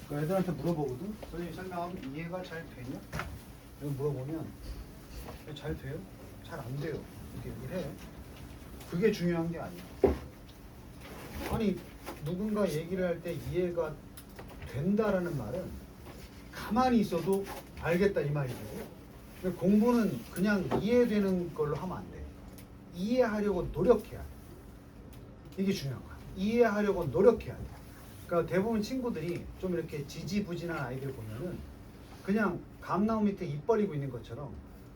그 애들한테 물어보거든. 선생님 설명하면 이해가 잘 되냐? 이거 물어보면 잘 돼요? 잘 안 돼요. 이렇게 얘기를 해. 그게 중요한 게 아니야. 아니 누군가 얘기를 할 때 이해가 된다라는 말은 가만히 있어도 알겠다 이 말이고, 근데 공부는 그냥 이해되는 걸로 하면 안 돼. 이해하려고 노력해야 돼. 이게 중요한 거야. 이해하려고 노력해야 돼. 그러니까 대부분 친구들이 좀 이렇게 지지부진한 아이들 보면은 그냥 감나무 밑에 입 벌리고 있는 것처럼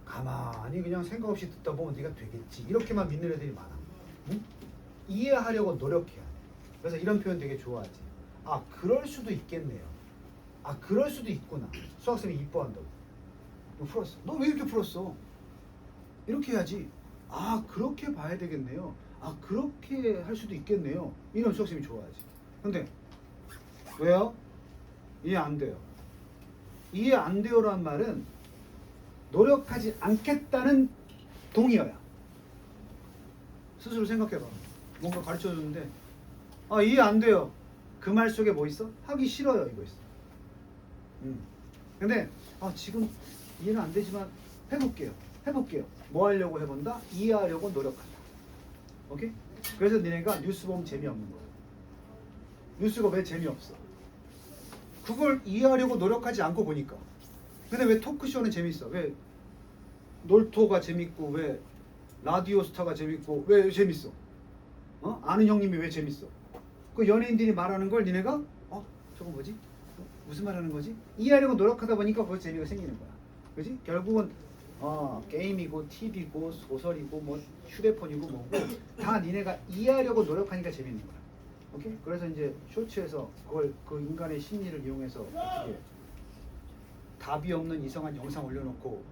가만히 그냥 생각 없이 듣다 보면 네가 되겠지 이렇게만 믿는 애들이 많아. 응? 이해하려고 노력해야 돼. 그래서 이런 표현 되게 좋아하지. 아 그럴 수도 있겠네요. 아 그럴 수도 있구나. 수학생이 이뻐한다고. 너 풀었어. 너 왜 이렇게 풀었어? 이렇게 해야지. 아 그렇게 봐야 되겠네요. 아 그렇게 할 수도 있겠네요. 이런 수학생이 좋아하지. 근데 왜요? 이해 안 돼요. 이해 안 돼요란 말은 노력하지 않겠다는 동의어야. 스스로 생각해봐. 뭔가 가르쳐줬는데 아 이해 안 돼요. 그 말 속에 뭐 있어? 하기 싫어요 이거 있어. 근데 아 지금 이해는 안 되지만 해볼게요. 뭐 하려고 해본다? 이해하려고 노력한다. 오케이? 그래서 니네가 뉴스 보면 재미없는 거야. 뉴스가 왜 재미없어? 그걸 이해하려고 노력하지 않고 보니까. 근데 왜 토크쇼는 재밌어? 왜 놀토가 재밌고 왜 라디오 스타가 재밌고 왜 재밌어? 어? 아는 형님이 왜 재밌어? 그 연예인들이 말하는 걸 니네가 저거 뭐지? 무슨 말하는 거지? 이해하려고 노력하다 보니까 거기서 재미가 생기는 거야. 그지? 결국은 게임이고 TV고 소설이고 뭐 휴대폰이고 뭐고 다 니네가 이해하려고 노력하니까 재밌는 거야. 오케이? 그래서 이제 쇼츠에서 그걸 그 인간의 심리를 이용해서 어떻게 답이 없는 이상한 영상 올려놓고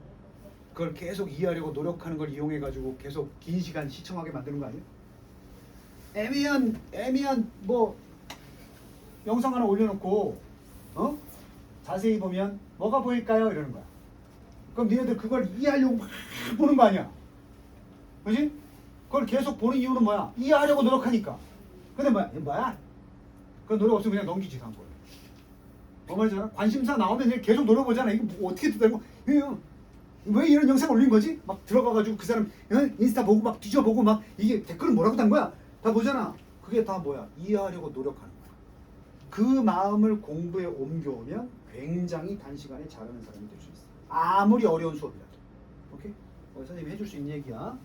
그걸 계속 이해하려고 노력하는 걸 이용해 가지고 계속 긴 시간 시청하게 만드는 거 아니야? 애매한 뭐 영상 하나 올려놓고 자세히 보면 뭐가 보일까요? 이러는 거야. 그럼 니네들 그걸 이해하려고 막 보는 거 아니야? 그지? 그걸 계속 보는 이유는 뭐야? 이해하려고 노력하니까. 근데 뭐야? 그 노력 없으면 그냥 넘기지 간 거야. 뭐 말이잖아? 관심사 나오면 계속 노려보잖아. 이거 뭐 어떻게 되고 왜 이런 영상 올린 거지? 막 들어가가지고 그 사람 인스타 보고 막 뒤져보고 막 이게 댓글은 뭐라고 단 거야? 다 보잖아. 그게 다 뭐야? 이해하려고 노력하는 거야. 그 마음을 공부에 옮겨오면 굉장히 단시간에 잘하는 사람이 될 수 있어. 아무리 어려운 수업이라도. 오케이? 선생님이 해줄 수 있는 얘기야.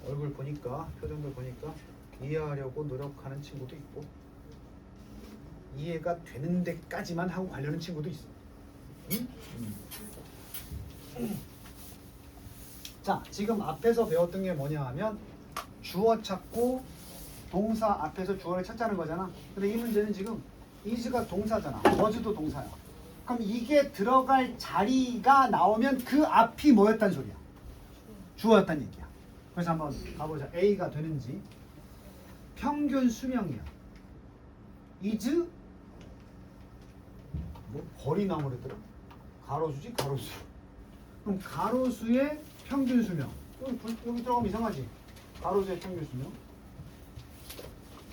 얼굴 보니까 표정들 보니까 이해하려고 노력하는 친구도 있고 이해가 되는 데까지만 하고 가려는 친구도 있어. 응? 자, 지금 앞에서 배웠던 게 뭐냐 하면 주어 찾고 동사 앞에서 주어를 찾자는 거잖아. 근데 이 문제는 지금 is가 동사잖아. was도 동사야. 그럼 이게 들어갈 자리가 나오면 그 앞이 뭐였단 소리야? 주어였단 얘기야. 그래서 한번 가보자. A가 되는지. 평균 수명이야. is 뭐 벌이 나오랬더라? 가로수지 가로수. 그럼 가로수의 평균 수명. 여기 들어가면 이상하지? 가로수의 평균 수명.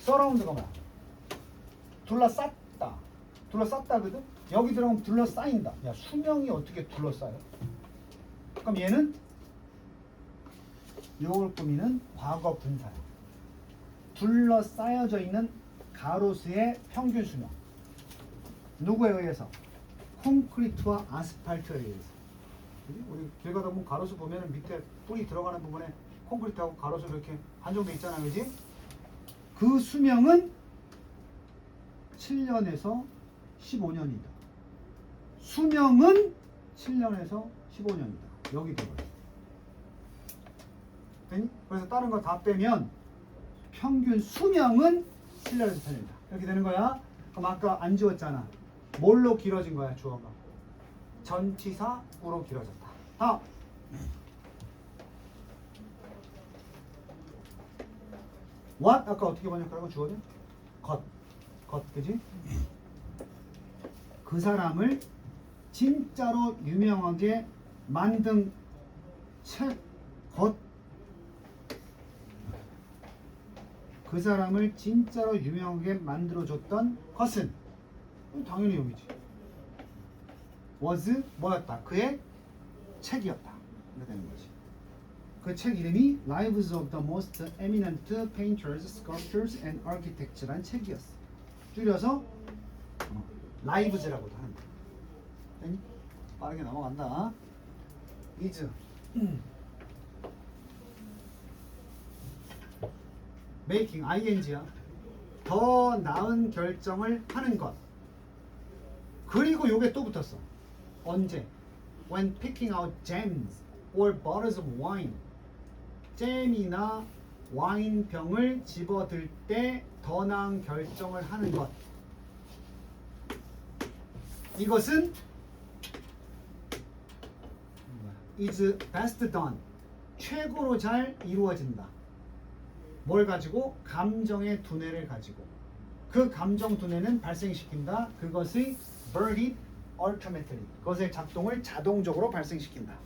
서라운드가 뭐야? 둘러쌌다. 둘러쌌다거든? 여기 들어가면 둘러싸인다. 야, 수명이 어떻게 둘러싸요? 그럼 얘는 요걸 꾸미는 과거 분사야. 둘러싸여져 있는 가로수의 평균 수명. 누구에 의해서? 콘크리트와 아스팔트에 의해서. 우리 길 가다 보면 가로수 보면 밑에 뿌리 들어가는 부분에 콘크리트하고 가로수 이렇게 한정돼 있잖아, 그지? 그 수명은 7년에서 15년이다. 수명은 7년에서 15년이다. 여기 들어가요. 되니? 그래서 다른 거 다 빼면 평균 수명은 7년에서 8년이다. 이렇게 되는 거야. 그럼 아까 안 지웠잖아. 뭘로 길어진 거야, 주어가? 전치사으로 길어졌다. 다음. what 아까 어떻게 번역하라고 주어는? 것, 그지? 그 사람을 진짜로 유명하게 만든 책, 그 사람을 진짜로 유명하게 만들어줬던 것은 당연히 여기지. was 뭐였다? 그의 책이었다. 이렇게 되는 거지. 그 책 이름이 Lives of the Most Eminent Painters, Sculptors and Architects라는 책이었어. 줄여서 Lives라고도 하는 거야. 됐니? 빠르게 넘어간다. is making ing야. 더 나은 결정을 하는 것. 그리고 요게 또 붙었어. 언제? When picking out gems or bottles of wine. 잼이나 와인병을 집어들 때 더 나은 결정을 하는 것. 이것은 is best done. 최고로 잘 이루어진다. 뭘 가지고? 감정의 두뇌를 가지고. 그 감정 두뇌는 발생시킨다. 그것의 bird ultimately. 그것의 작동을 자동적으로 발생시킨다.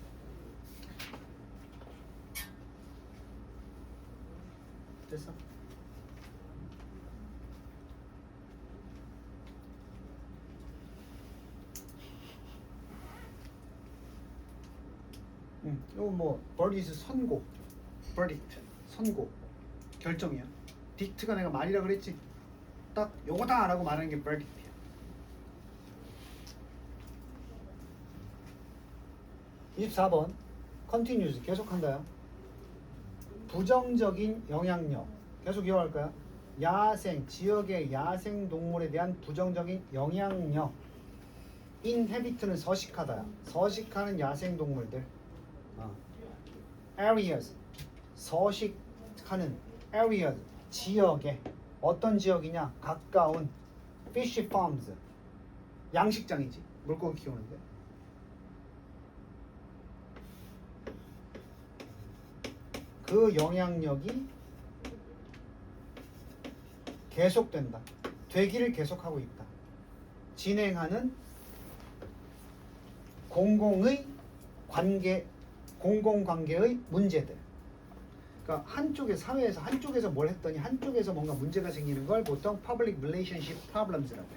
됐어? 이거 뭐 verdict 선고, verdict 선고, 결정이야. dict가 내가 말이라 그랬지. 딱 요거다라고 말하는 게 verdict야. (24번) continues 계속한다요. 부정적인 영향력 계속 이어갈까요? 야생, 지역의 야생 동물에 대한 부정적인 영향력. inhabit는 서식하다야. 서식하는 야생 동물들. areas 서식하는 areas 지역에. 어떤 지역이냐? 가까운 fish farms 양식장이지. 물고기 키우는데. 그 영향력이 계속된다. 되기를 계속하고 있다. 진행하는 공공관계의 문제들. 그러니까 한쪽의 사회에서 한쪽에서 뭘 했더니 한쪽에서 뭔가 문제가 생기는 걸 보통 public relationship problems라고 해.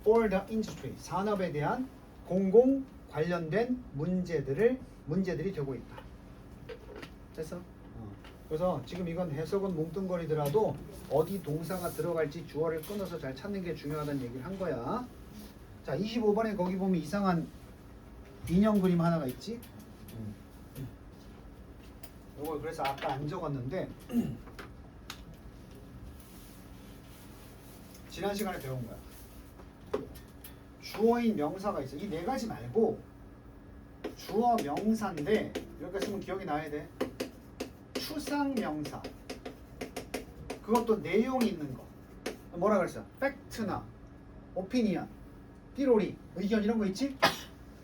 For the industry 산업에 대한 공공 관련된 문제들이 되고 있다. 됐어? 그래서 지금 이건 해석은 뭉뚱거리더라도 어디 동사가 들어갈지 주어를 끊어서 잘 찾는 게 중요하다는 얘기를 한 거야. 자, 25번에 거기 보면 이상한 인형 그림 하나가 있지? 이걸 그래서 아까 안 적었는데 지난 시간에 배운 거야. 주어인 명사가 있어. 이 네 가지 말고 주어 명사인데 이렇게 쓰면 기억이 나야 돼. 추상명사. 그것도 내용이 있는 거. 뭐라 그랬어? 팩트나 오피니언, 띠로리, 의견 이런 거 있지?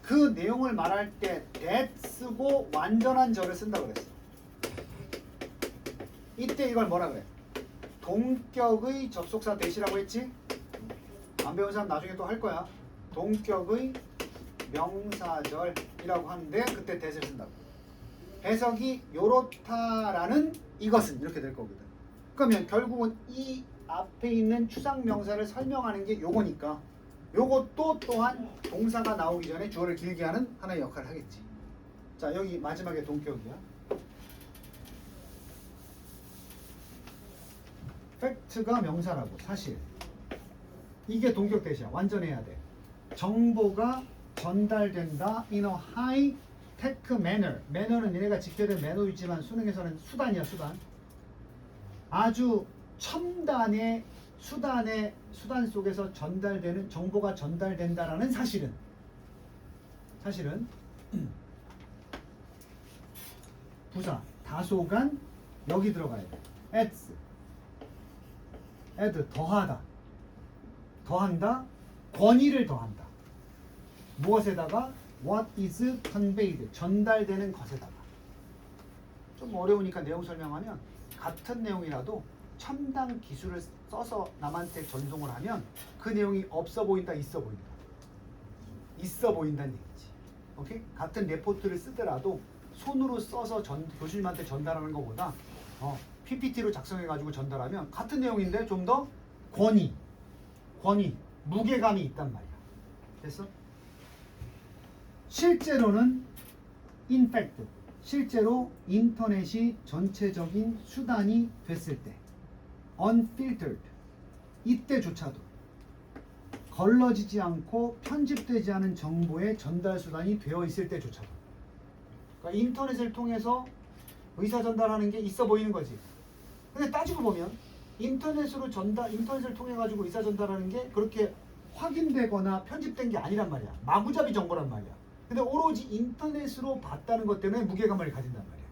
그 내용을 말할 때 that 쓰고 완전한 절을 쓴다고 그랬어. 이때 이걸 뭐라 그래? 동격의 접속사 대시라고 했지? 안 배운 사람 나중에 또 할 거야. 동격의 명사절이라고 하는데 그때 that을 쓴다고. 해석이 요렇다라는 이것은 이렇게 될 거거든. 그러면 결국은 이 앞에 있는 추상명사를 설명하는 게 요거니까 요것도 또한 동사가 나오기 전에 주어를 길게 하는 하나의 역할을 하겠지. 자, 여기 마지막에 동격이야. 팩트가 명사라고. 사실 이게 동격 대시야. 완전해야 돼. 정보가 전달된다 in a high tech manner. manner는 얘네가 직결된 매너 있지만 수능에서는 수단이야. 수단. 아주 첨단의 수단 속에서 전달되는 정보가 전달된다라는 사실은 부사 다소간 여기 들어가야 돼. add 더한다 권위를 더한다. 무엇에다가? what is conveyed 전달되는 것에다가. 좀 어려우니까 내용 설명하면 같은 내용이라도 첨단 기술을 써서 남한테 전송을 하면 그 내용이 없어 보인다, 있어 보인다. 있어 보인다는 얘기지. 오케이? 같은 레포트를 쓰더라도 손으로 써서 교수님한테 전달하는 것보다 PPT로 작성해가지고 전달하면 같은 내용인데 좀 더 권위, 무게감이 있단 말이야. 됐어? 실제로는 in fact 실제로 인터넷이 전체적인 수단이 됐을 때 unfiltered 이때조차도 걸러지지 않고 편집되지 않은 정보의 전달 수단이 되어 있을 때조차도 그러니까 인터넷을 통해서 의사 전달하는 게 있어 보이는 거지. 근데 따지고 보면 인터넷을 통해 가지고 의사 전달하는 게 그렇게 확인되거나 편집된 게 아니란 말이야. 마구잡이 정보란 말이야. 근데 오로지 인터넷으로 봤다는 것 때문에 무게감을 가진단 말이야.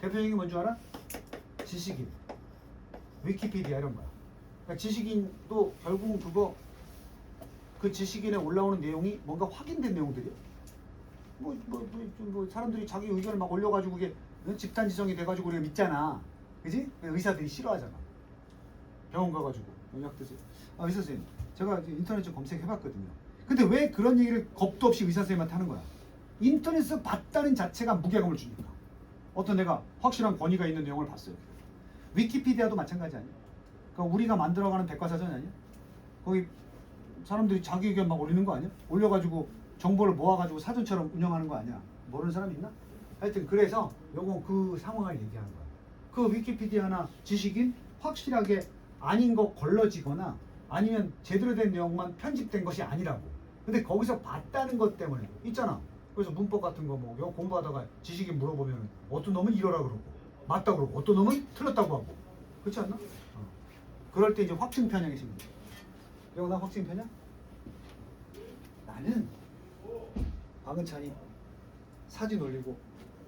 대표적인 뭔 줄 알아? 지식인, 위키피디아 이런 거야. 그러니까 지식인도 결국은 그 지식인에 올라오는 내용이 뭔가 확인된 내용들이야. 뭐 사람들이 자기 의견을 막 올려가지고 그게 집단 지성이 돼가지고 우리가 믿잖아. 그지? 의사들이 싫어하잖아. 병원 가가지고 약 드세요. 아, 의사 선생님, 제가 인터넷 좀 검색해봤거든요. 근데 왜 그런 얘기를 겁도 없이 의사 선생님한테 하는 거야? 인터넷에서 봤다는 자체가 무게감을 주니까. 어떤 내가 확실한 권위가 있는 내용을 봤어요. 위키피디아도 마찬가지 아니야? 그러니까 우리가 만들어가는 백과사전 아니야? 거기 사람들이 자기 의견 막 올리는 거 아니야? 올려가지고 정보를 모아가지고 사전처럼 운영하는 거 아니야? 모르는 사람 있나? 하여튼 그래서 요건 그 상황을 얘기하는 거야. 그 위키피디아나 지식인 확실하게 아닌 거 걸러지거나 아니면 제대로 된 내용만 편집된 것이 아니라고. 근데 거기서 봤다는 것 때문에 있잖아. 그래서 문법 같은 거 뭐 공부하다가 지식인 물어보면 어떤 놈은 이러라 그러고 맞다 그러고 어떤 놈은 틀렸다고 하고. 그렇지 않나? 그럴 때 이제 확증 편향이 생깁니다. 형, 나 확증 편향? 나는 박은찬이 사진 올리고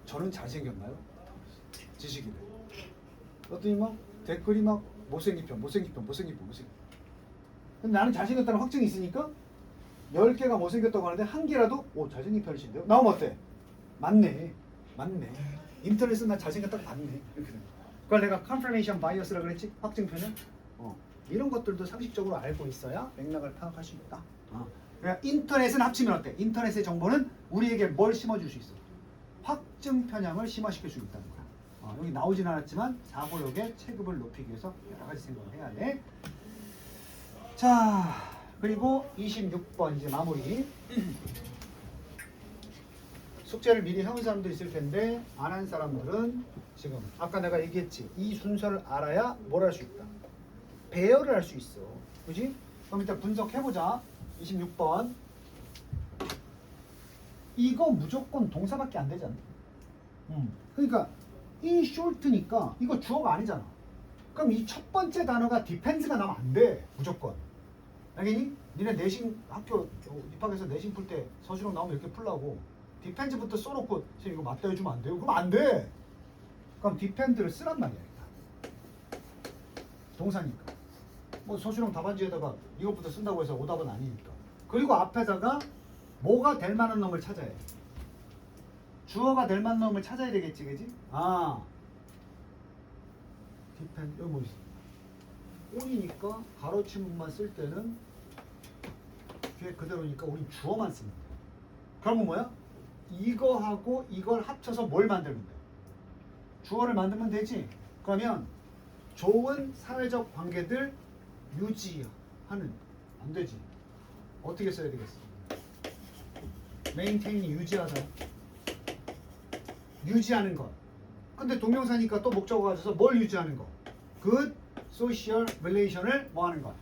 저는 잘생겼나요? 지식이네. 그랬더니 막 댓글이 막 못생긴 편. 근데 나는 잘생겼다는 확증이 있으니까 10개가 못생겼다고 하는데 한 개라도 잘생긴 편이신데요? 나오면 어때? 맞네. 인터넷은 나 잘생겼다고 맞네. 이렇게 된 거야. 그걸 내가 confirmation bias라고 그랬지? 확증 편향? 이런 것들도 상식적으로 알고 있어야 맥락을 파악할 수 있다. 그러니까 인터넷은 합치면 어때? 인터넷의 정보는 우리에게 뭘 심어줄 수 있어? 확증 편향을 심화시킬 수 있다는 거야. 여기 나오진 않았지만 사고력의 체급을 높이기 위해서 여러 가지 생각을 해야 돼. 자, 그리고 26번 이제 마무리. 숙제를 미리 해온 사람도 있을 텐데 안 한 사람들은 지금 아까 내가 얘기했지. 이 순서를 알아야 뭘 할 수 있다. 배열을 할 수 있어. 그지? 그럼 일단 분석해보자. 26번. 이거 무조건 동사밖에 안 되잖아. 그러니까 in short니까 이거 주어가 아니잖아. 그럼 이 첫 번째 단어가 depends가 나오면 안 돼. 무조건. 알겠니? 니네 내신 학교 입학해서 내신 풀 때 서술형 나오면 이렇게 풀라고. depends부터 써놓고 선생님 이거 맞다 해주면 안 돼요? 그럼 안 돼. 그럼 depend를 쓰란 말이야. 일단. 동사니까. 뭐 서술형 답안지에다가 이것부터 쓴다고 해서 오답은 아니니까. 그리고 앞에다가 뭐가 될 만한 놈을 찾아야 돼. 주어가 될 만한 놈을 찾아야 되겠지, 그지? depend 여기 뭐 있어? on이니까 가로치문만 쓸 때는 뒤에 그대로니까 우린 주어만 씁니다. 그러면 뭐야? 이거하고 이걸 합쳐서 뭘 만들면 돼? 주어를 만들면 되지. 그러면 좋은 사회적 관계들 유지하는 안 되지. 어떻게 써야 되겠어? maintain이 유지하잖아. 유지하는 것. 근데 동명사니까 또 목적어가 가져서 뭘 유지하는 거? good social relation을 뭐 하는 것?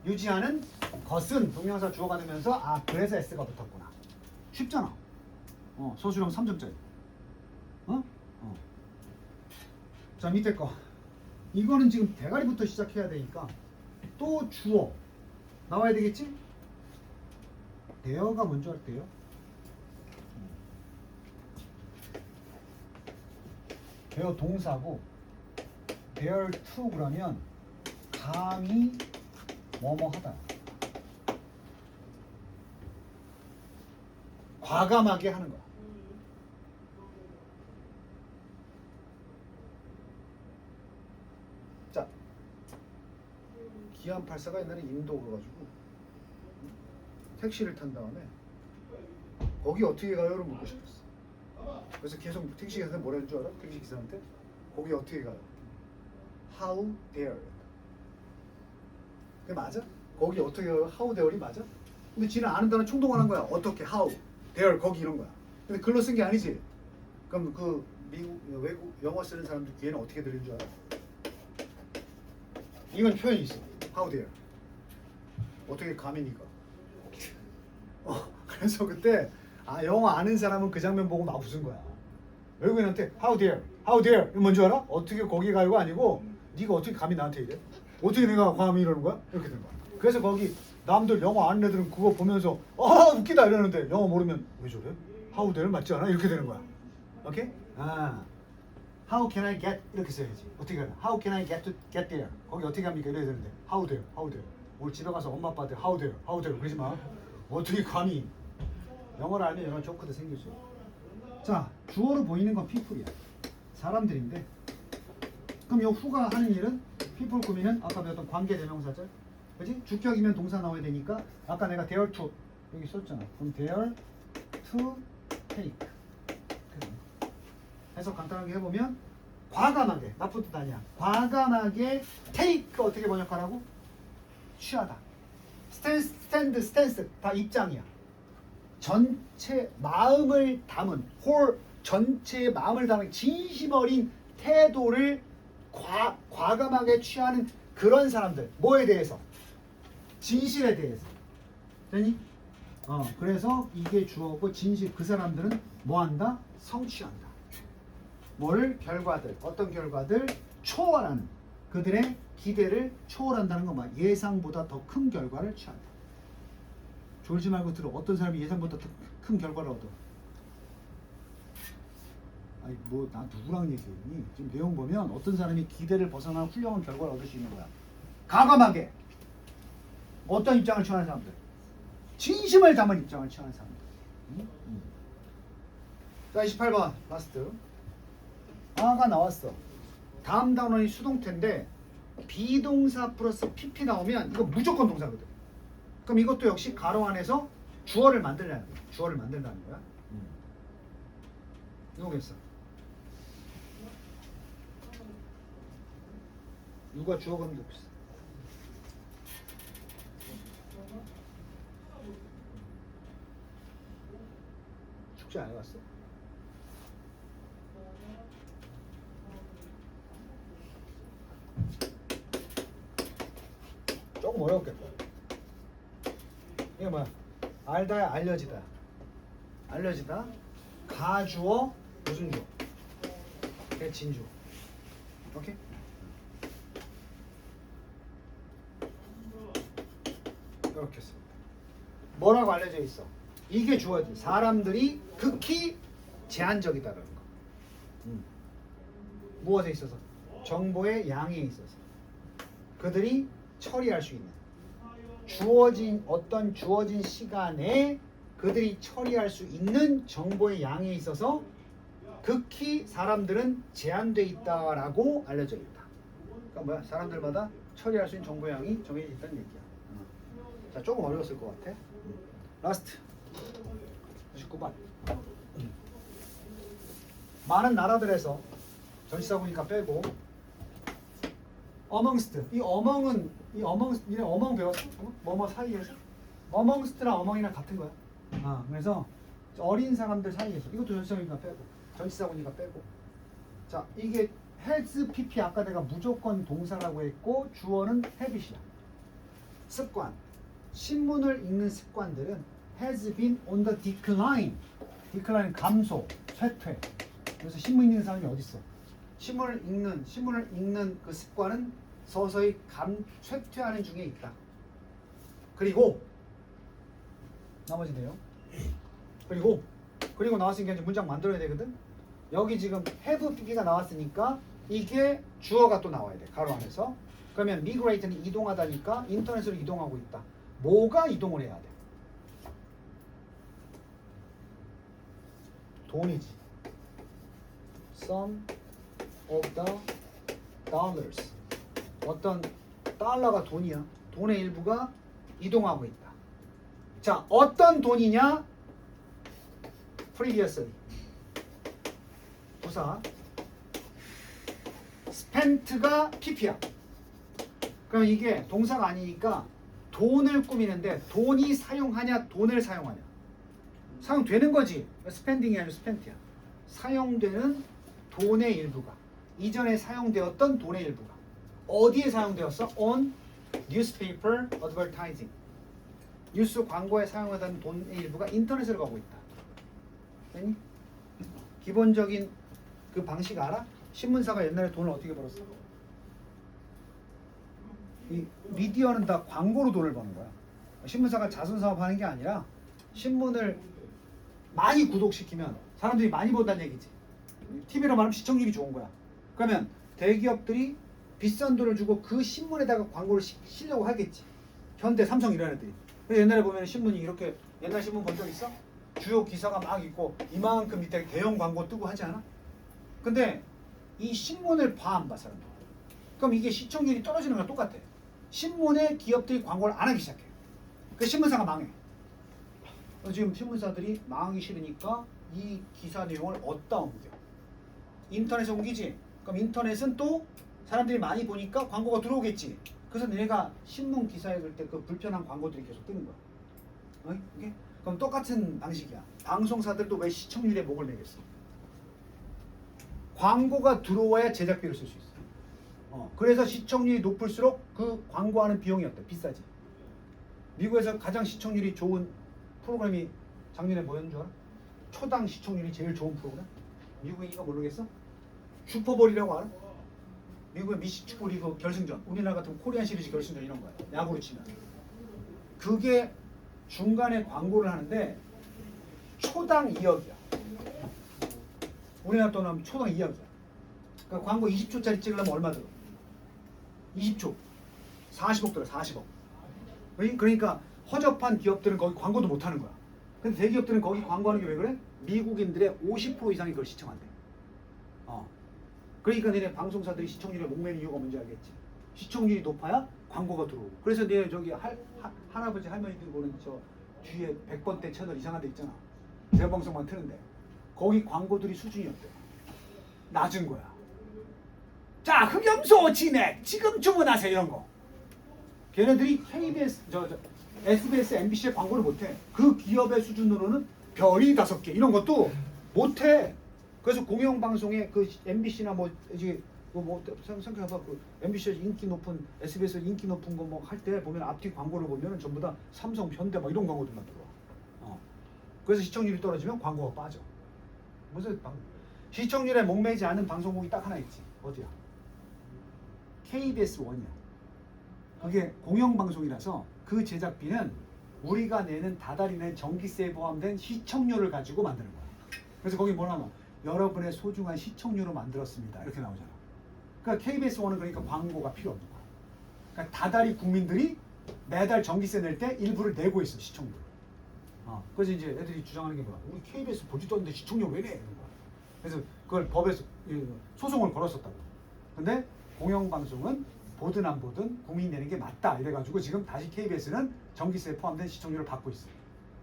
유지하는 것은 동명사 주어가 되면서 그래서 s가 붙었구나. 쉽잖아. 서술형 3점짜리. 자, 밑에 거. 이거는 지금 대가리부터 시작해야 되니까 또 주어 나와야 되겠지? 대어가 먼저 할게요. 대어 동사고 dare to 그러면 감히 뭐뭐 하다. 과감하게 하는 거야. 자, 기안 84가 옛날에 인도 가가지고 택시를 탄 다음에 거기 어떻게 가요를 묻고 싶었어. 그래서 계속 택시 기사한테 뭐라는 줄 알아? 택시 기사한테 거기 어떻게 가요? How dare. 그게 맞아? 거기 어떻게 가요? How dare이 맞아? 근데 지는 아는 단어 총동원한 거야. 어떻게, how, there, 거기 이런 거야. 근데 글로 쓴 게 아니지. 그럼 그 미국 외국 영어 쓰는 사람들 귀에는 어떻게 들리는 줄 알아? 이건 표현이 있어. how, there. 어떻게 감히 니가? 그래서 그때 영어 아는 사람은 그 장면 보고 막 웃은 거야. 외국인한테 how dare, how dare 이거 뭔지 알아? 어떻게 거기 가요가 아니고 네가 어떻게 감히 나한테 이래? 어떻게 내가 감히 이러는 거야? 이렇게 된 거야. 그래서 거기 남들 영어 아는 애들은 그거 보면서 웃기다 이러는데 영어 모르면 왜 저래? how dare 맞지 않아? 이렇게 되는 거야. 오케이? how can I get 이렇게 써야지. 어떻게 하나? how can I get there? 거기 어떻게 합니까? 이래야 되는데 how dare, how dare. 오늘 집에 가서 엄마 아빠한테 how dare, how dare 그러지 마. 어떻게 감히? 영어를 알면 영어 조크도 생기죠. 자, 주어로 보이는 건 people이야. 사람들인데. 그럼 요 who가 하는 일은 people 꾸미는 아까 배웠던 관계 대명사절. 그지? 주격이면 동사 나와야 되니까 아까 내가 dare to 여기 썼잖아. 그럼 dare to take. 해서 간단하게 해보면 과감하게 나쁜 뜻 아니야. 과감하게 take 어떻게 번역하라고? 취하다. 스탠스 다 입장이야. 전체 마음을 담은 전체의 마음을 담은 진심 어린 태도를 과감하게 취하는 그런 사람들. 뭐에 대해서? 진실에 대해서. 되니? 그래서 이게 주어고 진실 그 사람들은 뭐한다? 성취한다. 뭐를? 결과들. 어떤 결과들? 초월하는. 그들의 기대를 초월한다는 건 뭐야? 예상보다 더 큰 결과를 취한다. 졸지 말고 들어. 어떤 사람이 예상보다 더 큰 결과를 얻어? 아니 뭐 나 누구랑 얘기했니? 지금 내용 보면 어떤 사람이 기대를 벗어나 훌륭한 결과를 얻을 수 있는 거야. 과감하게 어떤 입장을 취하는 사람들? 진심을 담은 입장을 취하는 사람들. 자 28번 라스트. 가 나왔어. 다음 단원이 수동태인데 비동사 플러스 pp 나오면 이거 무조건 동사거든. 그럼 이것도 역시 가로 안에서 주어를 만들라는 거야. 주어를 만든다는 거야. 이거겠어. 누가 주어 그런 게 없어. 축제 안 해봤어? 조금 어려웠겠다. 이게 뭐야? 알다야 알려지다. 알려지다. 가주어 무슨 주어? 대진주어. 오케이? 이렇게 씁니다. 뭐라고 알려져 있어? 이게 주어지. 사람들이 극히 제한적이다라는 거. 무엇에 있어서? 정보의 양에 있어서. 그들이 처리할 수 있는 어떤 주어진 시간에 그들이 처리할 수 있는 정보의 양에 있어서 극히 사람들은 제한되어 있다라고 알려져 있다. 그러니까 뭐야? 사람들마다 처리할 수 있는 정보의 양이 정해져 있다는 얘기야. 자, 조금 어려웠을 것 같아. 라스트 99번. 많은 나라들에서 전시사 보니까 빼고 amongst. 이 among 배웠어? 뭐뭐 사이에서? amongst랑 among이랑 같은 거야. 그래서 어린 사람들 사이에서 이것도 전시사 보니까 빼고 전시사 보니까 빼고. 자, 이게 has pp 아까 내가 무조건 동사라고 했고 주어는 habit이야. 습관. 신문을 읽는 습관들은 has been on the decline. decline 감소, 쇠퇴. 그래서 신문 읽는 사람이 어디 있어? 신문을 읽는 그 습관은 서서히 쇠퇴하는 중에 있다. 그리고 나머지 내용. 그리고 나왔으니까 이제 문장 만들어야 되거든. 여기 지금 have pp가 나왔으니까 이게 주어가 또 나와야 돼. 가로 안에서. 그러면 migrate는 이동하다니까 인터넷으로 이동하고 있다. 뭐가 이동을 해야 돼? 돈이지. Some of the dollars. 어떤 달러가 돈이야. 돈의 일부가 이동하고 있다. 자, 어떤 돈이냐? previously. 부사. spent가 pp야. 그럼 이게 동사가 아니니까 돈을 꾸미는데 돈이 사용하냐 돈을 사용하냐. 사용되는 거지. 스펜딩이 아니라 스펜트야. 사용되는 돈의 일부가 이전에 사용되었던 돈의 일부가 어디에 사용되었어? On newspaper advertising. 뉴스 광고에 사용하던 돈의 일부가 인터넷으로 가고 있다. 아니? 기본적인 그 방식 알아? 신문사가 옛날에 돈을 어떻게 벌었어? 이 미디어는 다 광고로 돈을 버는 거야. 신문사가 자선사업 하는 게 아니라 신문을 많이 구독시키면 사람들이 많이 본다는 얘기지. TV로 말하면 시청률이 좋은 거야. 그러면 대기업들이 비싼 돈을 주고 그 신문에다가 광고를 시려고 하겠지. 현대, 삼성 이런 애들이. 그래서 옛날에 보면 신문이 이렇게 옛날 신문 본 적 있어? 주요 기사가 막 있고 이만큼 밑에 대형 광고 뜨고 하지 않아? 근데 이 신문을 봐 안 봐 사람들? 그럼 이게 시청률이 떨어지는 거랑 똑같아. 신문에 기업들이 광고를 안 하기 시작해. 그 신문사가 망해. 지금 신문사들이 망하기 싫으니까 이 기사 내용을 어디다 옮겨? 인터넷에 옮기지. 그럼 인터넷은 또 사람들이 많이 보니까 광고가 들어오겠지. 그래서 내가 신문 기사에 글 때 그 불편한 광고들이 계속 뜨는 거야. 이게? 그럼 똑같은 방식이야. 방송사들도 왜 시청률에 목을 매겠어? 광고가 들어와야 제작비를 쓸 수 있어. 그래서 시청률이 높을수록 그 광고하는 비용이 어때? 비싸지. 미국에서 가장 시청률이 좋은 프로그램이 작년에 뭐였는 줄 알아? 초당 시청률이 제일 좋은 프로그램? 미국인이가 모르겠어? 슈퍼볼이라고 알아? 미국의 미식축구 리그 결승전, 우리나라 같은 코리안 시리즈 결승전 이런 거야. 야구로 치면. 그게 중간에 광고를 하는데 초당 2억이야. 우리나라 돈 하면 초당 2억이야. 그러니까 광고 20초짜리 찍으려면 얼마 들어? 20초. 40억 들어, 40억. 그러니까 허접한 기업들은 거기 광고도 못 하는 거야. 근데 대기업들은 거기 광고하는 게 왜 그래? 미국인들의 50% 이상이 그걸 시청한대. 그러니까 너네 방송사들이 시청률에 목매는 이유가 뭔지 알겠지? 시청률이 높아야 광고가 들어오고. 그래서 내 저기 할아버지 할머니들 보는 저 뒤에 100번대 채널 이상한 데 있잖아. 재방송만 트는데 거기 광고들이 수준이 어때? 낮은 거야. 자, 흑염소 진액 지금 주문하세요 이런 거. 걔네들이 KBS, SBS, MBC에 광고를 못해. 그 기업의 수준으로는 별이 5개 이런 것도 못해. 그래서 공영방송에 그 MBC나 뭐 이제 뭐 생각해봐. 그 MBC에서 인기 높은 SBS에서 인기 높은 거 뭐 할 때 보면 앞뒤 광고를 보면은 전부 다 삼성, 현대 막 이런 광고들만 들어와. 그래서 시청률이 떨어지면 광고가 빠져. 무슨 시청률에 목매지 않은 방송국이 딱 하나 있지. 어디야? KBS 1이야. 그게 공영방송이라서 그 제작비는 우리가 내는 다달이 낸 전기세에 포함된 시청료를 가지고 만드는 거야. 그래서 거기 뭐라 하면 여러분의 소중한 시청료로 만들었습니다. 이렇게 나오잖아. 그러니까 KBS1은 그러니까 광고가 필요 없는 거야. 그러니까 다달이 국민들이 매달 전기세 낼 때 일부를 내고 있어, 시청료를. 그래서 이제 애들이 주장하는 게 뭐야? 우리 KBS 보지도 않는데 시청료 왜 내? 이런 거야. 그래서 그걸 법에서 소송을 걸었었다고. 근데 공영방송은 보든 안 보든 국민이 내는 게 맞다 이래가지고 지금 다시 KBS는 전기세에 포함된 시청료를 받고 있어.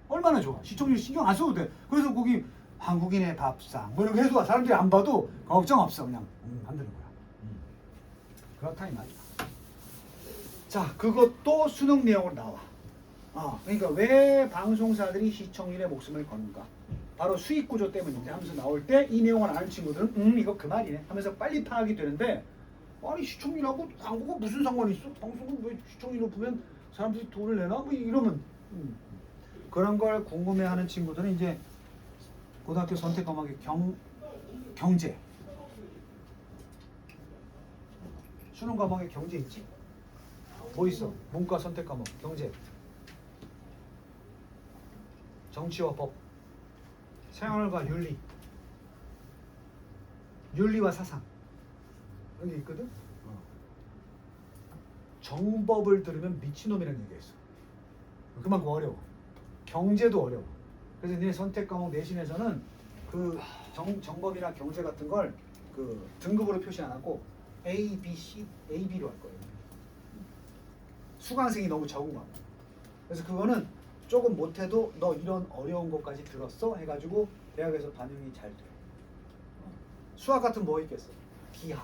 얼마나 좋아. 시청률 신경 안 써도 돼. 그래서 거기 한국인의 밥상 뭐 이런 거 해도 사람들이 안 봐도 걱정 없어. 그냥 만드는 거야. 그렇다 이 말이야. 자, 그것도 수능 내용으로 나와. 그러니까 왜 방송사들이 시청률에 목숨을 거는가? 바로 수익 구조 때문인데 하면서 나올 때 이 내용을 아는 친구들은 이거 그 말이네 하면서 빨리 파악이 되는데, 아니 시청률하고 광고가 무슨 상관이 있어? 방송은 왜 시청률 높으면 사람들이 돈을 내나? 뭐 이러면 그런 걸 궁금해하는 친구들은 이제 고등학교 선택 과목의 경제, 수능 과목에 경제 있지? 뭐 있어? 문과 선택 과목 경제, 정치와 법, 생활과 윤리, 윤리와 사상 여기 있거든? 정법을 들으면 미친놈이라는 얘기가 있어. 그만큼 어려워. 경제도 어려워. 그래서 네 선택 과목 내신에서는 그 정법이나 경제 같은 걸 그 등급으로 표시 안 하고 A, B, C, A, B로 할 거예요. 수강생이 너무 적은 거야. 그래서 그거는 조금 못해도 너 이런 어려운 것까지 들었어? 해가지고 대학에서 반영이 잘 돼. 수학 같은 뭐 있겠어? 기하.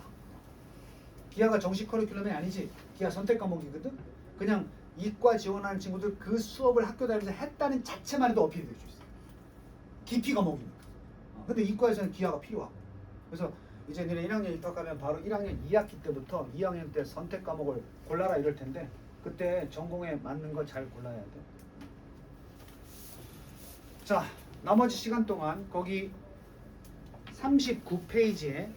기하가 정식 커리큘럼이 아니지. 기하 선택 과목이거든. 그냥 이과 지원하는 친구들 그 수업을 학교 다니면서 했다는 자체만 해도 어필이 될 수 있어요. 깊이 과목이니까. 근데 이과에서는 기하가 필요하고. 그래서 이제 너네 1학년 입학하면 바로 1학년 2학기 때부터 2학년 때 선택 과목을 골라라 이럴 텐데 그때 전공에 맞는 거 잘 골라야 돼. 자, 나머지 시간 동안 거기 39페이지에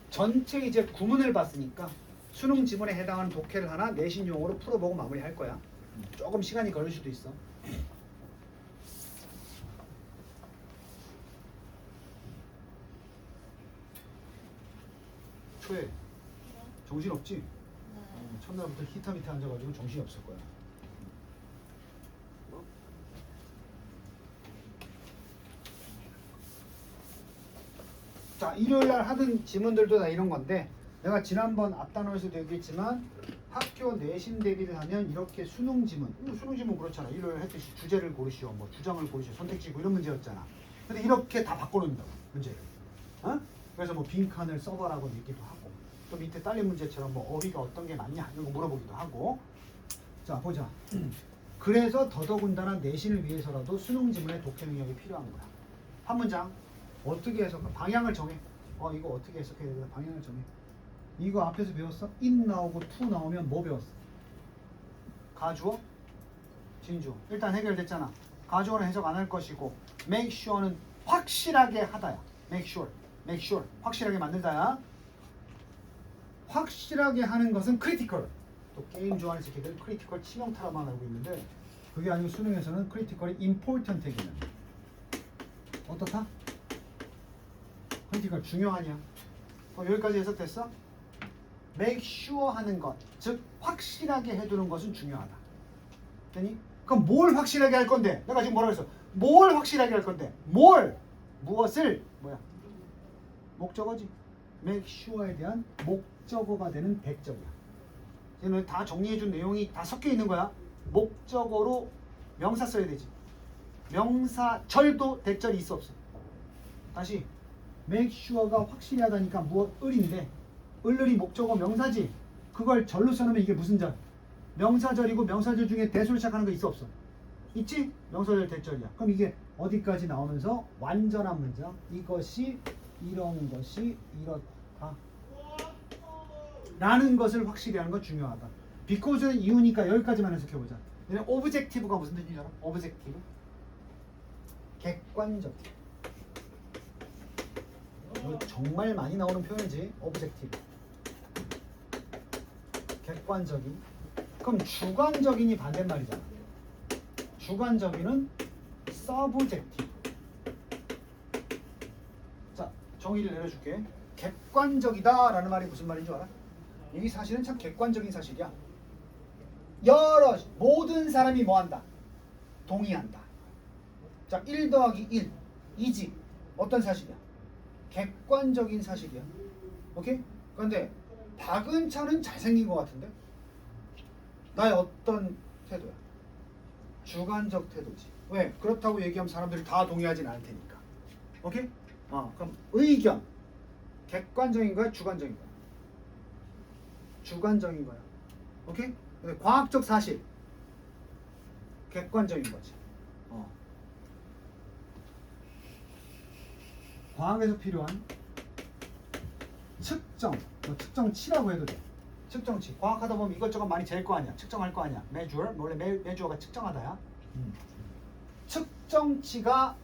전체 이제 구문을 봤으니까 수능 지문에 해당하는 독해를 하나 내신용어로 풀어보고 마무리할 거야. 조금 시간이 걸릴 수도 있어. 초에 정신 없지? 첫날부터 히타미타 앉아가지고 정신이 없을 거야. 자, 일요일날 하던 지문들도 다 이런 건데 내가 지난번 앞단원에서도 얘기했지만 학교 내신 대비를 하면 이렇게 수능 지문, 수능 지문 그렇잖아. 일요일 했듯이 주제를 고르시오, 뭐 주장을 고르시오, 선택지고 이런 문제였잖아. 근데 이렇게 다 바꿔놓는다고 문제를. 어? 그래서 뭐 빈칸을 써봐라고 얘기도 하고 또 밑에 딸린 문제처럼 뭐 어휘가 어떤 게 맞냐 이런 거 물어보기도 하고. 자, 보자. 그래서 더더군다나 내신을 위해서라도 수능 지문에 독해 능력이 필요한 거야. 한 문장 어떻게 해석해? 방향을 정해. 이거 어떻게 해석해야 되나? 방향을 정해. 이거 앞에서 배웠어? in 나오고 to 나오면 뭐 배웠어? 가주어? 진주어. 일단 해결됐잖아. 가주어는 해석 안 할 것이고 make sure는 확실하게 하다야. make sure. 확실하게 만들다야. 확실하게 하는 것은 critical. 또 게임 좋아하는 새끼들 critical 치명타라만 알고 있는데 그게 아니고 수능에서는 critical이 important 얘기는 어떻다? critical 중요하냐? 여기까지 해석됐어? make sure 하는 것, 즉 확실하게 해두는 것은 중요하다. 되니? 그럼 뭘 확실하게 할 건데? 내가 지금 뭐라고 했어? 뭘 확실하게 할 건데? 무엇을? 뭐야? 목적어지. make sure에 대한 목적어가 되는 대적이야. 얘는 다 정리해준 내용이 다 섞여 있는 거야. 목적어로 명사 써야 되지. 명사 절도 대절이 있어 없어? 다시 make sure가 확실히 하다니까 무엇을인데 을이 목적어 명사지. 그걸 절로 써놓으면 이게 무슨 절? 명사절이고 명사절 중에 대소를 시작하는 거 있어 없어? 있지? 명사절 대절이야. 그럼 이게 어디까지 나오면서 완전한 문장. 이것이 이런 것이 이렇다 라는 것을 확실히 하는 건 중요하다. because는 이유니까 여기까지만 해석해보자. 얘는 objective가 무슨 뜻인지 알아? objective 객관적. 정말 많이 나오는 표현이지. objective 객관적인. 그럼 주관적인이 반대말이잖아. 주관적인은 subjective. 자, 정의를 내려줄게. 객관적이다 라는 말이 무슨 말인 줄 알아? 이게 사실은 참 객관적인 사실이야. 모든 사람이 뭐한다? 동의한다. 자, 1 더하기 1 이지. 어떤 사실이야? 객관적인 사실이야. 오케이? 그런데 박은찬은 잘생긴 것 같은데? 나의 어떤 태도야? 주관적 태도지. 왜? 그렇다고 얘기하면 사람들이 다 동의하진 않을 테니까. 오케이? 그럼 의견. 객관적인 거야? 주관적인 거야? 주관적인 거야. 오케이? 근데 과학적 사실. 객관적인 거지. 과학에서 필요한 측정. 측정치라고 해도 돼. 측정치. 과학하다 보면 이것저것 많이 잴 거 아니야. 측정할 거 아니야. measure. 원래 measure가 측정하다야. 측정치가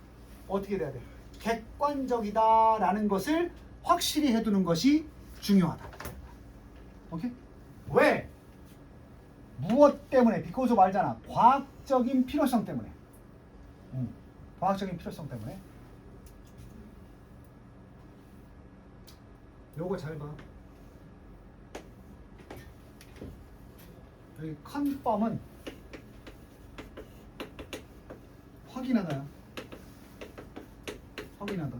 어떻게 돼야 돼? 객관적이다라는 것을 확실히 해두는 것이 중요하다. 오케이? 왜? 무엇 때문에? because 말잖아. 과학적인 필요성 때문에. 과학적인 필요성 때문에. 요거 잘 봐. 여기 confirm은 확인하다야. 확인하다.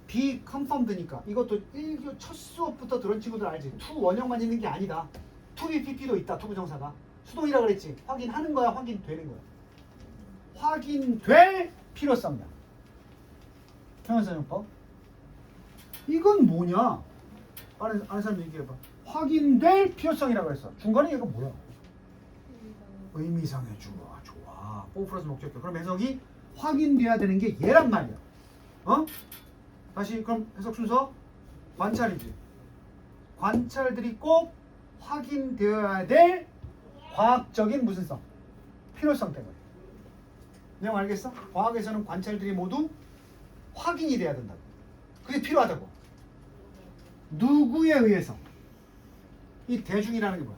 be confirmed니까 이것도 1교 첫 수업부터 들은 친구들 알지? to 원형만 있는 게 아니다. to be pp도 있다. 투부정사가. 수동이라 그랬지. 확인하는 거야. 확인되는 거야. 확인될 필요성이야. 형용사용법. 이건 뭐냐? 아는 사람 얘기해봐. 확인될 필요성이라고 했어. 중간에 얘가 뭐야? 의미상의 주어. 좋아. 4 플러스 목적격. 그럼 해석이 확인돼야 되는 게 얘란 말이야. 어? 다시 그럼 해석 순서 관찰이지. 관찰들이 꼭 확인되어야 될 과학적인 무슨 성? 필요성 때문에. 내용 알겠어? 과학에서는 관찰들이 모두 확인이 돼야 된다고. 그게 필요하다고. 누구에 의해서? 이 대중이라는 게 뭐야?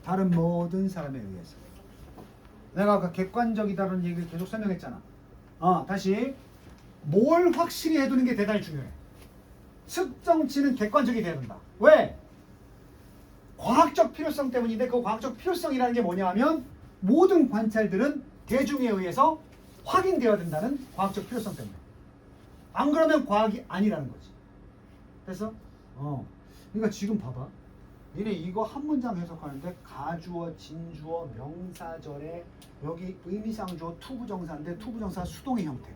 다른 모든 사람에 의해서. 내가 아까 객관적이다라는 얘기를 계속 설명했잖아. 다시 뭘 확실히 해두는 게 대단히 중요해. 측정치는 객관적이 돼야 된다. 왜? 과학적 필요성 때문인데 그 과학적 필요성이라는 게 뭐냐 하면 모든 관찰들은 대중에 의해서 확인되어야 된다는 과학적 필요성 때문에. 안 그러면 과학이 아니라는 거지. 됐어? 그러니까 지금 봐봐. 니네 이거 한 문장 해석하는데 가주어, 진주어, 명사절에 여기 의미상주어 투부정사인데 투부정사 수동의 형태.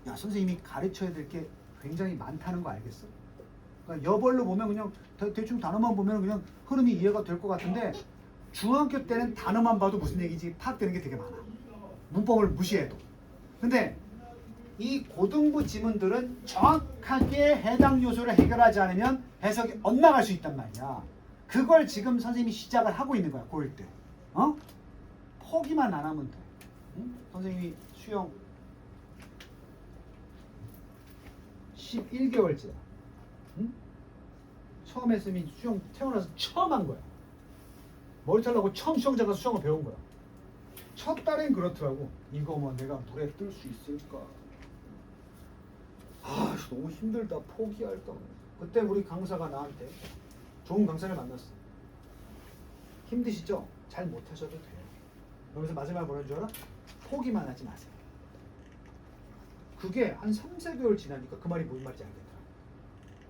야 선생님이 가르쳐야 될 게 굉장히 많다는 거 알겠어? 그러니까 여벌로 보면 그냥 대충 단어만 보면 그냥 흐름이 이해가 될 것 같은데 중학교 때는 단어만 봐도 무슨 얘기인지 파악되는 게 되게 많아. 문법을 무시해도. 근데 이 고등부 지문들은 정확하게 해당 요소를 해결하지 않으면 해석이 엇나갈 수 있단 말이야. 그걸 지금 선생님이 시작을 하고 있는 거야. 고1 때. 포기만 안 하면 돼. 응? 선생님이 수영 11개월째야. 응? 처음 했으면 수영 태어나서 처음 한 거야. 머리 잘라고 처음 수영장 가서 수영을 배운 거야. 첫 달엔 그렇더라고. 이거 뭐 내가 물에 뜰 수 있을까? 너무 힘들다. 포기할까? 그때 우리 강사가 나한테 좋은 강사를 만났어. 힘드시죠? 잘 못하셔도 돼요. 그러면서 마지막에 뭐라는 줄 알아? 포기만 하지 마세요. 그게 한 3, 4개월 지나니까 그 말이 무슨 말인지 알겠더라.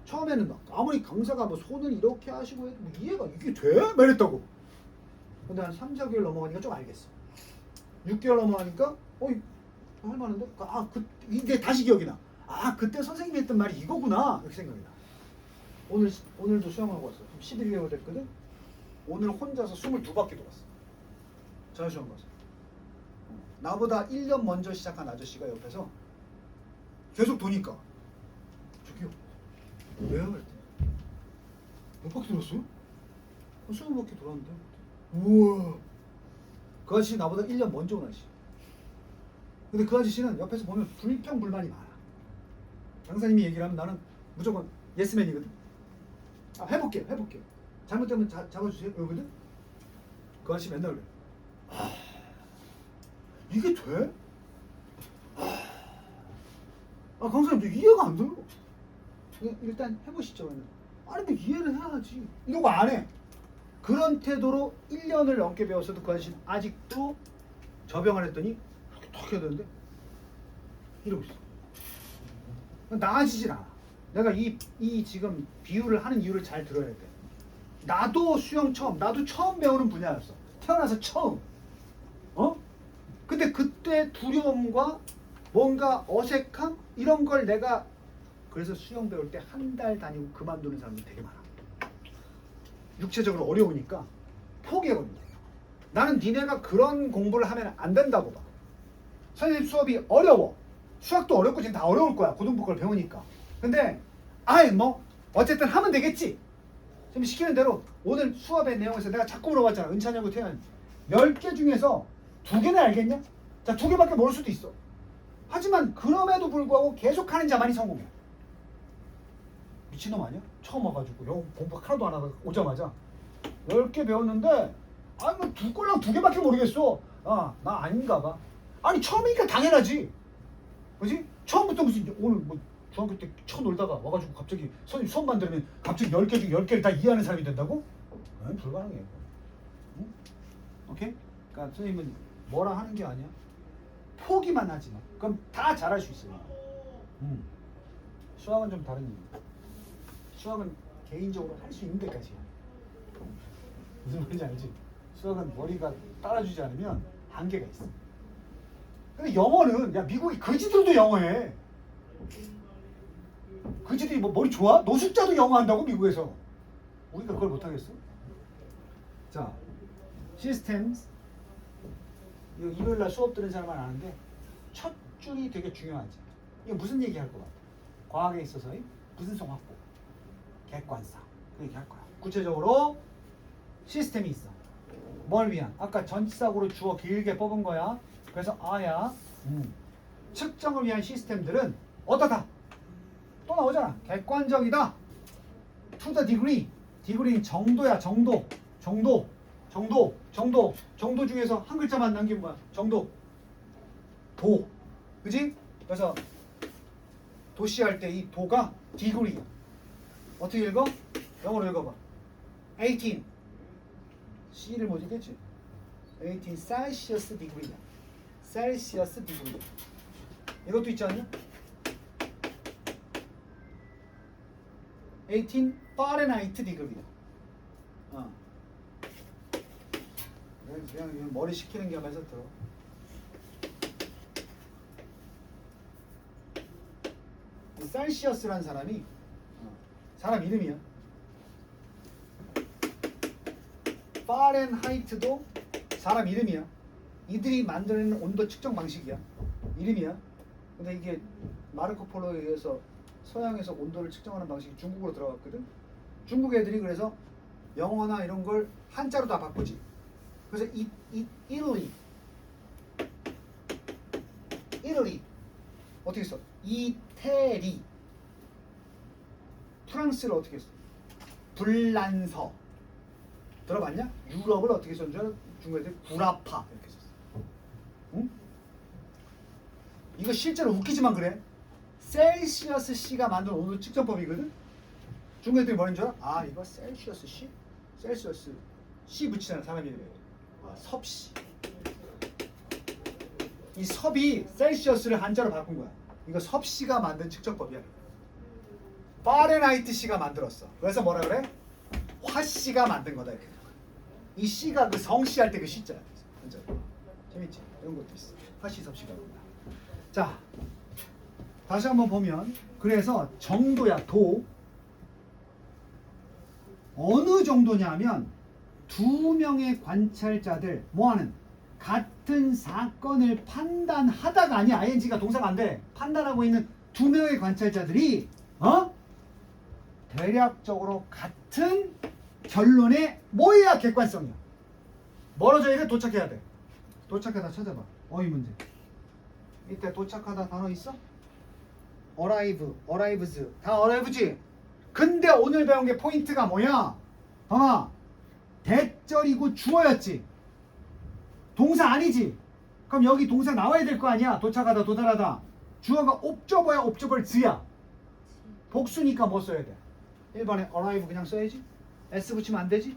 처음에는 아무리 강사가 뭐 손을 이렇게 하시고 해도 뭐 이해가 이게 돼? 막 이랬다고. 근데 한 3, 4개월 넘어가니까 좀 알겠어. 6개월 넘어가니까 할만한데? 이게 다시 기억이 나. 그때 선생님이 했던 말이 이거구나. 이렇게 생각이 나. 오늘도 수영하고 왔어. 11개월 됐거든? 오늘 혼자서 22바퀴 돌았어. 자유수영 가서. 나보다 1년 먼저 시작한 아저씨가 옆에서 계속 도니까 저기요. 왜요? 그랬더니 몇 바퀴 돌았어요? 20바퀴 돌았는데. 우와. 그 아저씨 나보다 1년 먼저 온 아저씨. 근데 그 아저씨는 옆에서 보면 불평불만이 많아. 강사님이 얘기를 하면 나는 무조건 예스맨이거든. 해볼게요. 잘못되면 잡아주세요. 이러거든. 그 아저씨 맨날 그래. 이게 돼? 강사님 저 이해가 안 돼요. 일단 해보시죠. 뭐 이해를 해야지. 이러고 안 해. 그런 태도로 1년을 넘게 배웠어도 그 아저씨는 아직도 저병을 했더니 이렇게 탁 해야 되는데 이러고 있어. 나아지질 않아. 내가 이 지금 비유를 하는 이유를 잘 들어야 돼. 나도 나도 처음 배우는 분야였어. 태어나서 처음. 근데 그때 두려움과 뭔가 어색함 이런 걸 내가 그래서 수영 배울 때 한 달 다니고 그만두는 사람이 되게 많아. 육체적으로 어려우니까 포기해버린다. 나는 니네가 그런 공부를 하면 안 된다고 봐. 선생님 수업이 어려워. 수학도 어렵고 지금 다 어려울 거야. 고등부 걸 배우니까. 근데 어쨌든 하면 되겠지. 지금 시키는 대로 오늘 수업의 내용에서 내가 자꾸 물어봤잖아. 은찬이하고 태연 10개 중에서 2개는 알겠냐? 자, 2개밖에 모를 수도 있어. 하지만 그럼에도 불구하고 계속하는 자만이 성공해. 미친놈 아니야? 처음 와가지고 영어 공부 하나도 안 하다가 오자마자 10개 배웠는데 두 꼴랑 2개밖에 모르겠어. 나 아닌가 봐. 처음이니까 당연하지. 그지? 처음부터 무슨 오늘 뭐 중학교 때 쳐놀다가 와가지고 갑자기 선생님 수업만 들으면 갑자기 10개 중 10개를 다 이해하는 사람이 된다고? 불가능해. 응? 오케이? 그러니까 선생님은 뭐라 하는 게 아니야. 포기만 하지 마. 그럼 다 잘할 수 있어요. 수학은 좀 다른 이유야. 수학은 개인적으로 할 수 있는 데까지야. 무슨 말인지 알지? 수학은 머리가 따라주지 않으면 한계가 있어. 근데 영어는 미국이 그지들도 영어해. 그지들이 뭐 머리 좋아? 노숙자도 영어 한다고 미국에서. 우리가 그걸 못하겠어? 자, systems 이거 일요일날 수업 들은 사람은 아는데 첫 줄이 되게 중요하지. 이게 무슨 얘기할 것 같아? 과학에 있어서의 분성 확보, 객관성 그 얘기할 거야. 구체적으로 시스템이 있어. 뭘 위한? 아까 전치사고로 주어 길게 뽑은 거야. 그래서 아야 측정을 위한 시스템들은 어떠다? 또 나오잖아. 객관적이다. To the degree. degree는 정도야. 정도 중에서 한 글자만 남기면 뭐야? 정도. 도. 그지? 그래서 도시 할 때 이 도가 degree. 어떻게 읽어? 영어로 읽어봐. 18. C를 못 읽겠지? 18 Celsius degree야. Celsius degree. 이것도 있지 않냐? 18 Fahrenheit degree야. 그냥 머리 식히는 게 하면서 들어. 셀시어스라는 사람이 사람 이름이야. 파렌하이트도 사람 이름이야. 이들이 만드는 온도 측정 방식이야. 이름이야. 근데 이게 마르코 폴로에 의해서 서양에서 온도를 측정하는 방식이 중국으로 들어갔거든. 중국 애들이 그래서 영어나 이런 걸 한자로 다 바꾸지. 그래서 이터리 어떻게 써? 이태리. 프랑스를 어떻게 써? 불란서. 들어봤냐? 유럽을 어떻게 썼는 줄 알아? 중국 애들이 구라파 이렇게 썼어. 응? 이거 실제로 웃기지만 그래. 셀시어스 C가 만든 온도 측정법이거든. 중국 애들이 뭐라는 줄 알아? 아 이거 셀시어스 C? 셀시어스 C 붙이잖아 사람 이름에. 섭씨. 이 섭이 셀시어스를 한자로 바꾼 거야. 이거 섭씨가 만든 측정법이야. 파렌하이트 씨가 만들었어. 그래서 뭐라 그래? 화씨가 만든 거다 이렇게. 이 씨가 그 성씨 할 때 그 씨자야. 재밌지? 이런 것도 있어. 화씨 섭씨가 나온다. 자, 다시 한번 보면 그래서 정도야. 도 어느 정도냐면 두 명의 관찰자들 뭐하는 같은 사건을 판단하다가 아니야. ing가 동사가 안 돼. 판단하고 있는 두 명의 관찰자들이 대략적으로 같은 결론에 뭐야? 객관성이야. 멀어져 이래 도착해야 돼. 도착하다 찾아봐. 이 문제. 이때 도착하다 단어 있어? arrive, arrives. 다 arrive지? 근데 오늘 배운 게 포인트가 뭐야? 봐봐. 대절이고 주어였지. 동사 아니지? 그럼 여기 동사 나와야 될 거 아니야? 도착하다, 도달하다. 주어가 옵저버야, 옵저벌즈야. 복수니까 뭐 써야 돼? 1번에 arrive 그냥 써야지. s 붙이면 안 되지?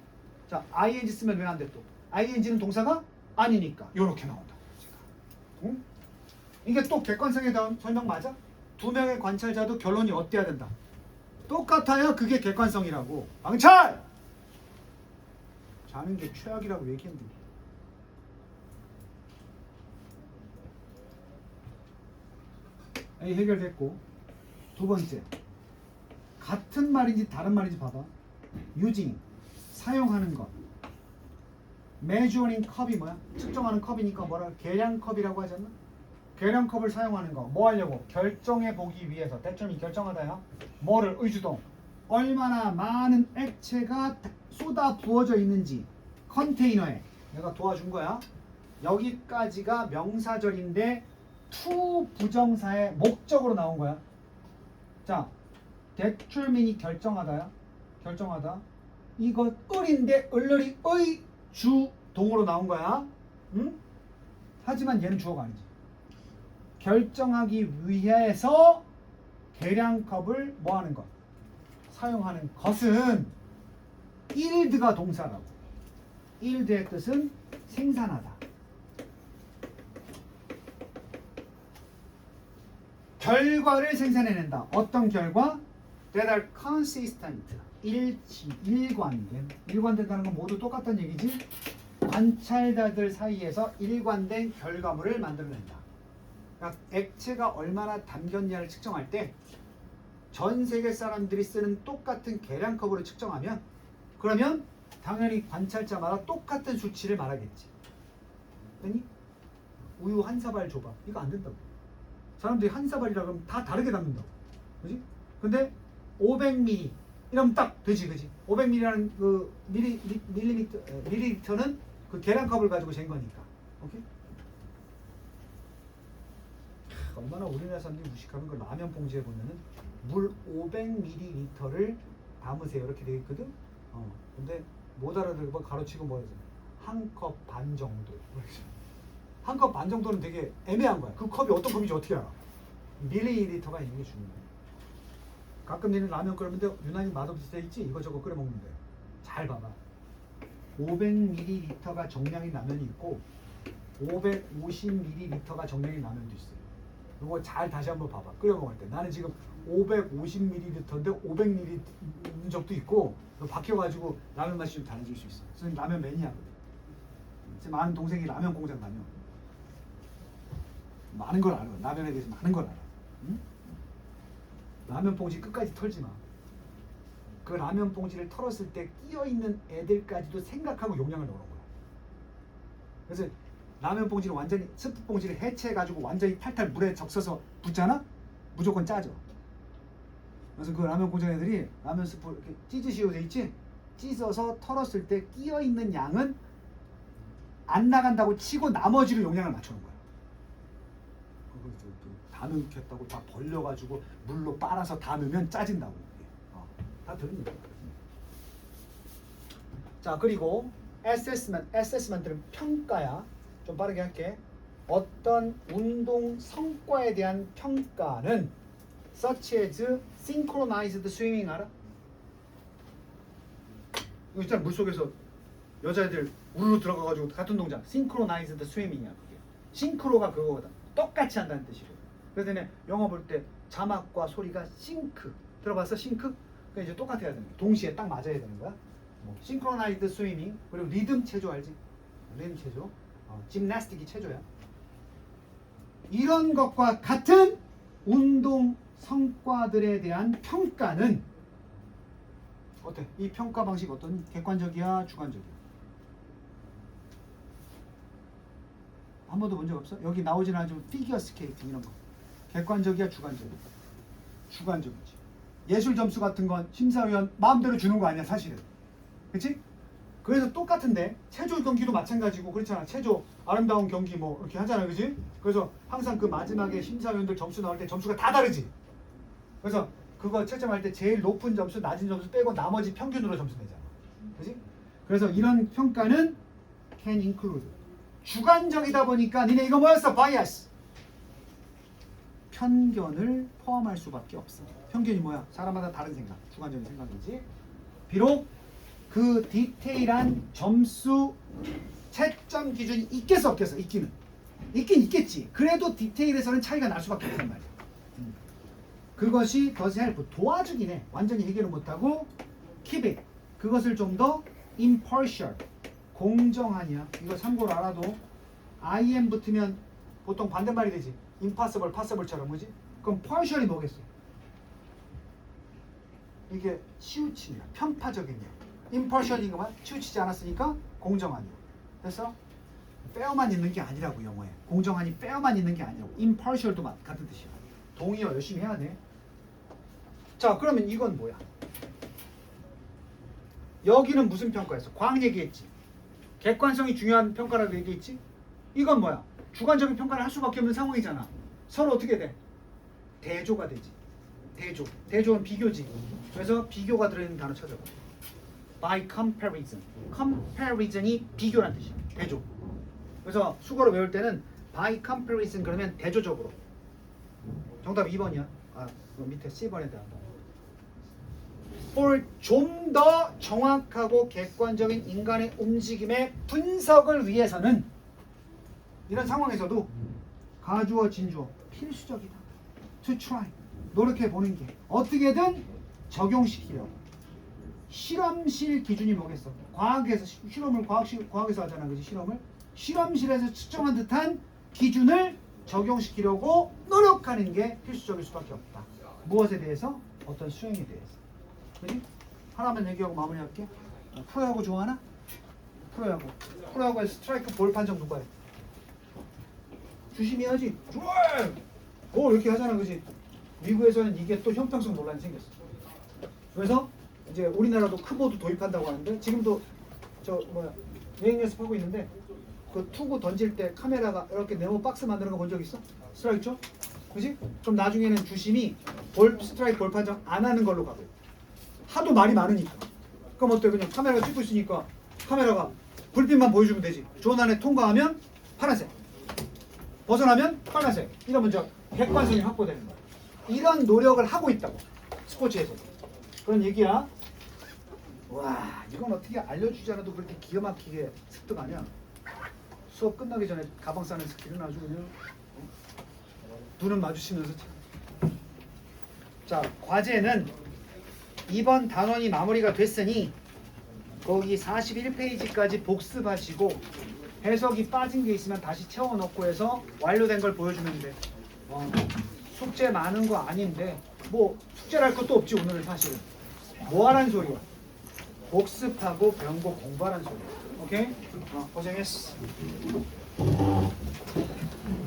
자, ing 쓰면 왜 안 돼 또? ing는 동사가 아니니까 요렇게 나온다. 응? 이게 또 객관성에 대한 설명 맞아? 두 명의 관찰자도 결론이 어때야 된다? 똑같아야 그게 객관성이라고. 방찰! 자는 게 최악이라고 얘기했는데. A 해결됐고, 두 번째 같은 말인지 다른 말인지 봐봐. using 사용하는 것. measuring 컵이 뭐야? 측정하는 컵이니까 뭐라? 계량컵이라고 하지 않나? 계량컵을 사용하는 거. 뭐 하려고? 결정해 보기 위해서. 대점이 결정하다야. 뭐를? 의주동. 얼마나 많은 액체가 쏟아 부어져 있는지 컨테이너에 내가 도와준 거야. 여기까지가 명사절인데 to 부정사의 목적으로 나온 거야. 자, determine이 결정하다야. 결정하다. 이거 을인데 을을이 의 주동으로 나온 거야. 응? 하지만 얘는 주어가 아니지. 결정하기 위해서 계량컵을 뭐 하는 것? 사용하는 것은 yield가 동사라고. yield의 뜻은 생산하다. 결과를 생산해낸다. 어떤 결과? That are consistent. 일치, 일관된. 일관된다는 건 모두 똑같다는 얘기지. 관찰자들 사이에서 일관된 결과물을 만들어낸다. 그러니까 액체가 얼마나 담겼냐를 측정할 때 전 세계 사람들이 쓰는 똑같은 계량컵으로 측정하면 그러면 당연히 관찰자마다 똑같은 수치를 말하겠지. 아니? 우유 한 사발 줘봐. 이거 안 된다고. 사람들이 한 사발이라 그러면 다 다르게 담는다고. 그지? 근데 500ml 이러면 딱 되지, 그지? 500ml라는 그 밀리리터는 그 계량컵을 가지고 잰 거니까. 오케이? 얼마나 우리나라 사람들이 무식하면 그 라면 봉지에 보면은 물 500ml를 담으세요 이렇게 돼 있거든. 근데 못 알아들고 가로치고 뭐 해서 한 컵 반 정도. 한 컵 반 정도는 되게 애매한 거야. 그 컵이 어떤 컵인지 어떻게 알아? 밀리리터가 있는 게 중요해. 가끔 니는 라면 끓이는데 유난히 맛없을 때 있지? 이거저거 끓여 먹는데 잘 봐봐. 500ml가 정량인 라면이 있고 550ml가 정량인 라면도 있어요. 이거 잘 다시 한번 봐봐. 끓여 먹을 때 나는 지금 550ml인데 500ml 있는 적도 있고 바뀌어가지고 라면 맛이 좀 달라질 수 있어. 저는 라면 매니아거든. 제 많은 동생이 라면 공장 다녀. 많은 걸 알아. 라면에 대해서 많은 걸 알아. 응? 라면 봉지 끝까지 털지 마. 그 라면 봉지를 털었을 때 끼어있는 애들까지도 생각하고 용량을 넣는 거야. 그래서 라면 봉지를 완전히 스프 봉지를 해체해가지고 완전히 탈탈 물에 적셔서 붓잖아? 무조건 짜져. 그래서 그 라면 공장 애들이 라면 스프 이렇게 찢으시오 돼 있지? 찢어서 털었을 때 끼어있는 양은 안 나간다고 치고 나머지로 용량을 맞추는 거야. 다 넣겠다고 다 벌려가지고 물로 빨아서 다 넣으면 짜진다고. 다 들립니다. 자, 그리고 assessment는 평가야. 좀 빠르게 할게. 어떤 운동 성과에 대한 평가는 such as synchronized swimming 알아? 이거 있잖아. 물속에서 여자애들 우르르 들어가가지고 같은 동작 synchronized swimming이야. 그게 싱크로가 그거거든. 똑같이 한다는 뜻이고. 그래서 내가 영어 볼 때 자막과 소리가 싱크 들어봤어? 싱크? 그러니까 이제 똑같아야 되는 거야. 동시에 딱 맞아야 되는 거야. synchronized swimming 그리고 리듬 체조 알지? 리듬 체조 짐나스틱이 체조야. 이런 것과 같은 운동 성과들에 대한 평가는 어때? 이 평가 방식 어떤 객관적이야, 주관적이야? 한 번도 본 적 없어? 여기 나오진 않지만 피겨 스케이팅 이런 거 객관적이야, 주관적이야? 주관적이지. 예술 점수 같은 건 심사위원 마음대로 주는 거 아니야, 사실은. 그치? 그래서 똑같은데 체조 경기도 마찬가지고 그렇잖아. 체조 아름다운 경기 뭐 이렇게 하잖아, 그지? 그래서 항상 그 마지막에 심사위원들 점수 나올 때 점수가 다 다르지. 그래서 그거 채점할 때 제일 높은 점수, 낮은 점수 빼고 나머지 평균으로 점수 내잖아, 그지? 그래서 이런 평가는 can include 주관적이다 보니까 니네 이거 뭐였어? bias 편견을 포함할 수밖에 없어. 편견이 뭐야? 사람마다 다른 생각, 주관적인 생각이지. 비록 그 디테일한 점수 채점 기준이 있겠어 없겠어? 있긴 있겠지. 그래도 디테일에서는 차이가 날 수밖에 없단 말이야. 그것이 더스 헬프 도와주긴 해. 완전히 해결을 못하고 keep it 그것을 좀 더 impartial 공정하냐. 이거 참고로 알아도 im 붙으면 보통 반대말이 되지. impossible, possible처럼 그지? 그럼 partial이 뭐겠어? 이게 치우치냐, 편파적이냐. impartial인 것만 치우치지 않았으니까 공정하냐. 됐어? fair만 있는 게 아니라고 영어에. 공정하니 fair만 있는 게 아니라고. impartial도 같은 뜻이야. 동의어 열심히 해야 돼. 자, 그러면 이건 뭐야? 여기는 무슨 평가였어? 과학 얘기했지. 객관성이 중요한 평가라고 얘기했지. 이건 뭐야? 주관적인 평가를 할 수밖에 없는 상황이잖아. 서로 어떻게 돼? 대조가 되지. 대조는 비교지. 그래서 비교가 들어있는 단어 찾아봐. by comparison. comparison이 비교란 뜻이야. 대조. 그래서 수거로 외울 때는 by comparison 그러면 대조적으로. 정답 2번이야. 아, 밑에 C번에다. for 좀 더 정확하고 객관적인 인간의 움직임의 분석을 위해서는 이런 상황에서도 가주어 진주어 필수적이다. to try 노력해 보는 게 어떻게든 적용시키려고. 실험실 기준이 뭐겠어? 과학에서 실험을 과학에서 하잖아, 그지? 실험실에서 측정한 듯한 기준을 적용시키려고 노력하는 게 필수적일 수밖에 없다. 무엇에 대해서? 어떤 수행에 대해서. 그지? 하나만 얘기하고 마무리할게. 프로야구 좋아하나? 프로야구에서 스트라이크 볼 판정 누가 해? 주심해야지. 좋아. 이렇게 하잖아, 그지? 미국에서는 이게 또 형평성 논란이 생겼어. 그래서 이제 우리나라도 크보드 도입한다고 하는데 지금도 여행 연습하고 있는데 그 투구 던질 때 카메라가 이렇게 네모 박스 만드는 거 본 적 있어? 스트라이크 죠? 그지? 그럼 나중에는 주심이 스트라이크 볼 판정 안 하는 걸로 가고 하도 말이 많으니까 그럼 어때? 그냥 카메라가 찍고 있으니까 카메라가 불빛만 보여주면 되지. 존 안에 통과하면 파란색, 벗어나면 빨간색. 이러면 저 객관성이 확보되는 거야. 이런 노력을 하고 있다고 스포츠에서. 그런 얘기야. 와, 이건 어떻게 알려주지 않아도 그렇게 기가 막히게 습득하냐. 수업 끝나기 전에 가방 싸는 스킬은 아주 그냥 눈은 마주치면서. 자, 과제는 이번 단원이 마무리가 됐으니 거기 41페이지까지 복습하시고 해석이 빠진 게 있으면 다시 채워넣고 해서 완료된 걸 보여주면 돼. 숙제 많은 거 아닌데 뭐 숙제를 할 것도 없지. 오늘은 사실은 뭐 하란 소리야. 복습하고 변곡 공부하란 소리야. 오케이? 고생했어.